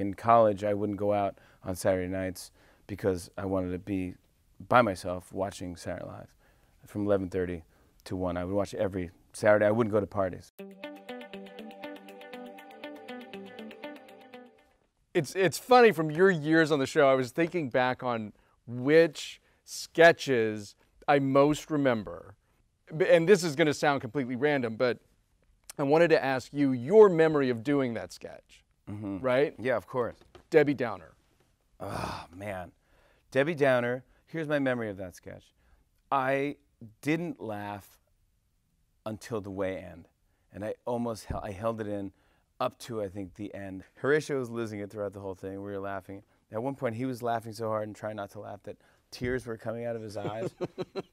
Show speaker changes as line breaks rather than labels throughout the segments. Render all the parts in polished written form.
in college, I wouldn't go out on Saturday nights because I wanted to be by myself watching Saturday Night Live from 11:30 to 1. I would watch it every Saturday. I wouldn't go to parties.
It's funny, from your years on the show, I was thinking back on which sketches I most remember. And this is going to sound completely random, but I wanted to ask you your memory of doing that sketch, right?
Yeah, of course.
Debbie Downer.
Oh, man. Debbie Downer, here's my memory of that sketch. I didn't laugh until the way end. And I held it in up to, I think, the end. Horatio was losing it throughout the whole thing. We were laughing. At one point, he was laughing so hard and trying not to laugh that tears were coming out of his eyes.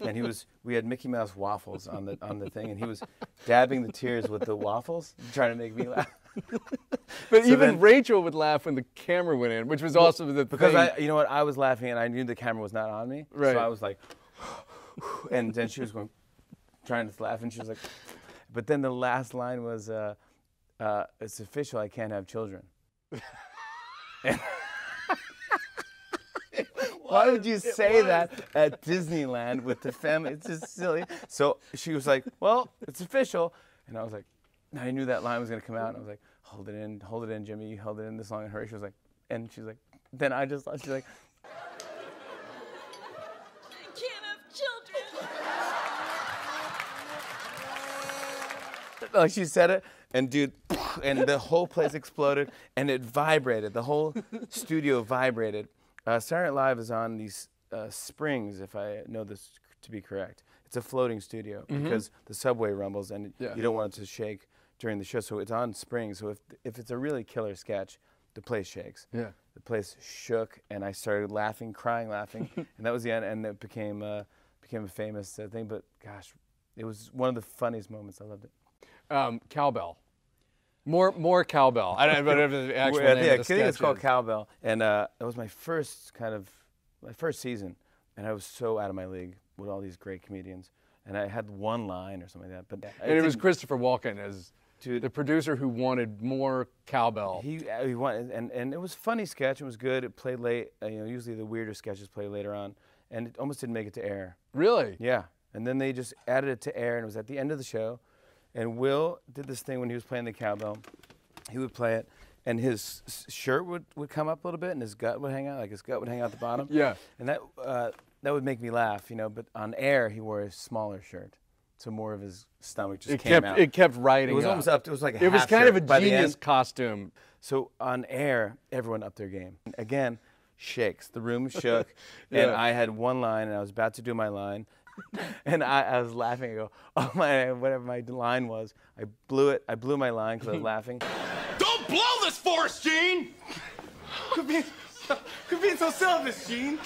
And we had Mickey Mouse waffles on the thing, and he was dabbing the tears with the waffles, trying to make me laugh.
But so even Rachel would laugh when the camera went in, which was also the
because
thing.
you know what, I was laughing and I knew the camera was not on me.
Right.
So I was like, and then she was going, trying to laugh, and she was like, but then the last line was, it's official, I can't have children. Why would you say that at Disneyland with the family? It's just silly. So she was like, well, it's official. And I was like, I knew that line was going to come out. And I was like, hold it in, Jimmy. You held it in this long. And her, she was like, and she's like, then I just, she's like,
I can't have children.
like she said it, and dude, and the whole place exploded, and it vibrated. The whole studio vibrated. Saturday Night Live is on these springs, if I know this to be correct. It's a floating studio because the subway rumbles, and you don't want it to shake during the show. So it's on springs. So if it's a really killer sketch, the place shakes. Yeah. The place shook, and I started laughing, crying, laughing, and that was the end. And it became a famous thing. But gosh, it was one of the funniest moments. I loved it.
Cowbell. More Cowbell. I don't know whatever the actual name of the sketch is.
I think it's called Cowbell, and that was my first season, and I was so out of my league with all these great comedians, and I had one line or something like that. But
and it was Christopher Walken as the producer who wanted more Cowbell.
He wanted, and it was a funny sketch. It was good. It played late. Usually the weirder sketches play later on, and it almost didn't make it to air.
Really?
Yeah. And then they just added it to air, and it was at the end of the show. And Will did this thing when he was playing the cowbell. He would play it, and his shirt would come up a little bit, and his gut would hang out, like his gut would hang out the bottom.
Yeah.
And that would make me laugh, But on air, he wore a smaller shirt, so more of his stomach just came out.
It kept riding.
It was almost up. It was like a half
It was kind
shirt
of a genius costume.
So on air, everyone upped their game. Again, shakes. The room shook, and I had one line, and I was about to do my line. And I was laughing. I go, oh my, whatever my line was, I blew it. I blew my line because I was laughing.
Don't blow this for us, Gene!
Could be so selfish, Gene.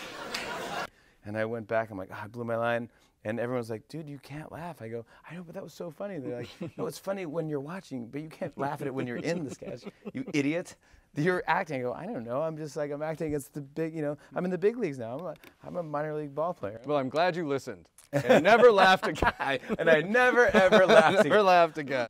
And I went back. I'm like, I blew my line. And everyone's like, dude, you can't laugh. I go, I know, but that was so funny. They're like, no, it's funny when you're watching, but you can't laugh at it when you're in the sketch. You idiot. You're acting. I go, I don't know. I'm just like, I'm acting against the big, I'm in the big leagues now. I'm a minor league ball player.
Well, I'm glad you listened. And never laughed again.
And I never, ever laughed again.
Never laughed again.